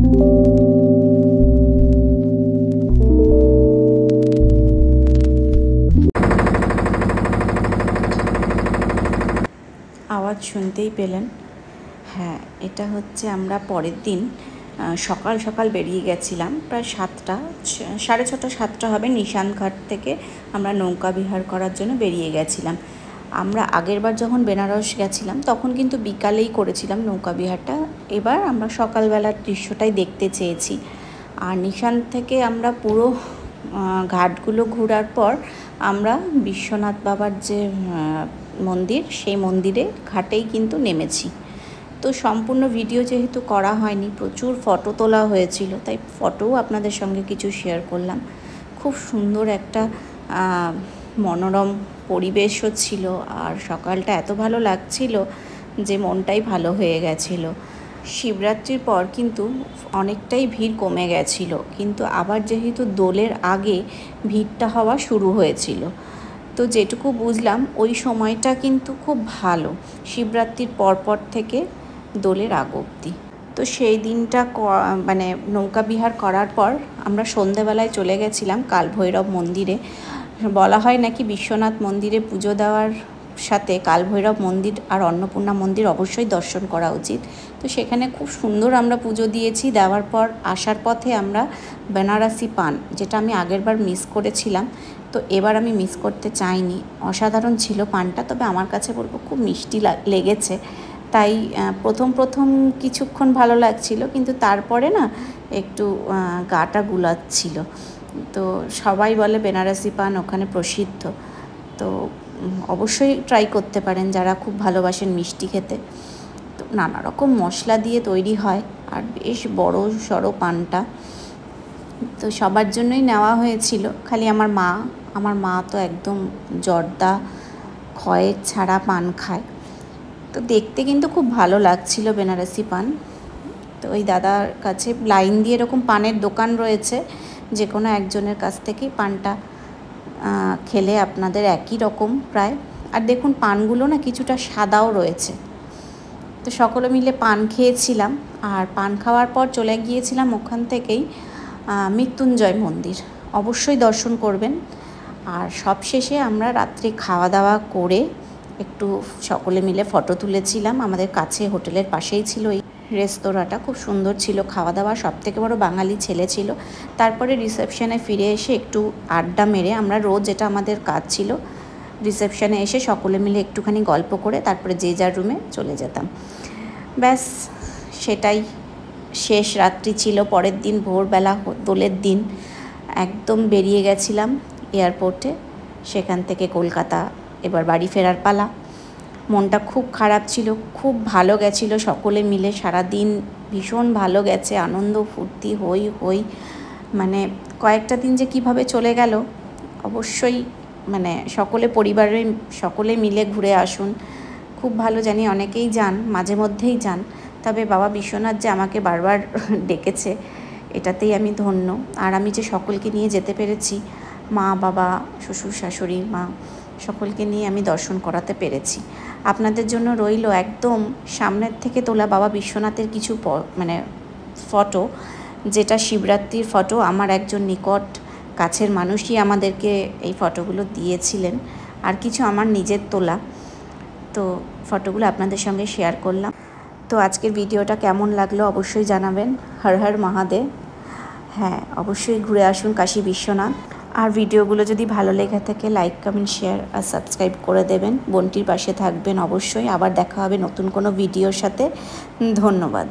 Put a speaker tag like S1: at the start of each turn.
S1: আওয়াজ শুনতেই পেলেন। হ্যাঁ, এটা হচ্ছে আমরা পরের দিন সকাল সকাল বেরিয়ে গেছিলাম, প্রায় 7টা, 6:30 7টা হবে। নিশান ঘাট থেকে আমরা নৌকা বিহার করার জন্য বেরিয়ে গেছিলাম। আমরা আগেরবার যখন বেনারস গেছিলাম তখন কিন্তু বিকালেই করেছিলাম নৌকা বিহারটা। এবার আমরা সকালবেলার দৃশ্যটাই দেখতে চেয়েছি। আর নিশান থেকে আমরা পুরো ঘাটগুলো ঘোরার পর আমরা বিশ্বনাথ বাবার যে মন্দির, সেই মন্দিরে ঘাটেই কিন্তু নেমেছি। তো সম্পূর্ণ ভিডিও যেহেতু করা হয়নি, প্রচুর ফটো তোলা হয়েছিল, তাই ফটোও আপনাদের সঙ্গে কিছু শেয়ার করলাম। খুব সুন্দর একটা মনোরম পরিবেশও ছিল, আর সকালটা এত ভালো লাগছিল যে মনটাই ভালো হয়ে গেছিল। শিবরাত্রির পর কিন্তু অনেকটাই ভিড় কমে গেছিল, কিন্তু আবার যেহেতু দোলের আগে ভিড়টা হওয়া শুরু হয়েছিল, তো যেটুকু বুঝলাম ওই সময়টা কিন্তু খুব ভালো, শিবরাত্রির পরপর থেকে দোলের আগ অবধি। তো সেই দিনটা মানে নৌকা বিহার করার পর আমরা সন্ধেবেলায় চলে গেছিলাম কালভৈরব মন্দিরে। বলা হয় নাকি বিশ্বনাথ মন্দিরে পুজো দেওয়ার সাথে কালভৈরব মন্দির আর অন্নপূর্ণা মন্দির অবশ্যই দর্শন করা উচিত। তো সেখানে খুব সুন্দর আমরা পুজো দিয়েছি। দেওয়ার পর আসার পথে আমরা বেনারসি পান, যেটা আমি আগেরবার মিস করেছিলাম, তো এবার আমি মিস করতে চাইনি। অসাধারণ ছিল পানটা, তবে আমার কাছে বলবো খুব মিষ্টি লেগেছে। তাই প্রথম কিছুক্ষণ ভালো লাগছিল, কিন্তু তারপরে না একটু গাটা গুলাচ্ছিল। তো সবাই বলে বেনারসি পান ওখানে প্রসিদ্ধ, তো অবশ্যই ট্রাই করতে পারেন যারা খুব ভালোবাসেন মিষ্টি খেতে। তো নানা রকম মশলা দিয়ে তৈরি হয়, আর বেশ বড় সড়ো পানটা, তো সবার জন্যই নেওয়া হয়েছিল। খালি আমার মা তো একদম জর্দা খয়ের ছাড়া পান খায়। তো দেখতে কিন্তু খুব ভালো লাগছিল বেনারসি পান। তো ওই দাদার কাছে লাইন দিয়ে এরকম পানের দোকান রয়েছে, যে কোনো একজনের কাছ থেকেই পানটা খেলে আপনাদের একই রকম প্রায়। আর দেখুন পানগুলো না কিছুটা সাদাও রয়েছে। তো সকলে মিলে পান খেয়েছিলাম, আর পান খাওয়ার পর চলে গিয়েছিলাম ওখান থেকেই মৃত্যুঞ্জয় মন্দির, অবশ্যই দর্শন করবেন। আর সবশেষে আমরা রাত্রে খাওয়া দাওয়া করে একটু সকলে মিলে ফটো তুলেছিলাম। আমাদের কাছে হোটেলের পাশেই ছিল এই রেস্তোরাঁটা, খুব সুন্দর ছিল খাওয়া দাওয়া, সবথেকে বড় বাঙালি ছেলে ছিল। তারপরে রিসেপশনে ফিরে এসে একটু আড্ডা মেরে, আমরা রোজ এটা আমাদের কাজ ছিল, রিসেপশনে এসে সকলে মিলে একটুখানি গল্প করে তারপরে যে যার রুমে চলে যেতাম। ব্যাস সেটাই শেষ রাত্রি ছিল। পরের দিন ভোরবেলা দোলের দিন একদম বেরিয়ে গেছিলাম এয়ারপোর্টে, সেখান থেকে কলকাতা এবার বাড়ি ফেরার পালা। মনটা খুব খারাপ ছিল, খুব ভালো গেছিলো সকলে মিলে, সারা দিন ভীষণ ভালো গেছে, আনন্দ ফুর্তি হই মানে কয়েকটা দিন যে কিভাবে চলে গেল। অবশ্যই মানে পরিবারের সকলে মিলে ঘুরে আসুন। খুব ভালো, জানি অনেকেই যান, মাঝে মধ্যেই যান, তবে বাবা বিশ্বনাথ যে আমাকে বারবার ডেকেছে এটাতেই আমি ধন্য। আর আমি যে সকলকে নিয়ে যেতে পেরেছি, মা বাবা শ্বশুর শাশুড়ি মা সকলকে নিয়ে আমি দর্শন করাতে পেরেছি। আপনাদের জন্য রইল একদম সামনের থেকে তোলা বাবা বিশ্বনাথের কিছু মানে ফটো, যেটা শিবরাত্রির ফটো। আমার একজন নিকট কাছের মানুষই আমাদেরকে এই ফটোগুলো দিয়েছিলেন, আর কিছু আমার নিজের তোলা। তো ফটোগুলো আপনাদের সঙ্গে শেয়ার করলাম। তো আজকের ভিডিওটা কেমন লাগলো অবশ্যই জানাবেন। হর হর মহাদেব। হ্যাঁ, অবশ্যই ঘুরে আসুন কাশী বিশ্বনাথ। আর ভিডিওগুলো যদি ভালো লেগে থাকে লাইক কমেন্ট শেয়ার আর সাবস্ক্রাইব করে দেবেন। বোনটির পাশে থাকবেন অবশ্যই। আবার দেখা হবে নতুন কোনো ভিডিওর সাথে। ধন্যবাদ।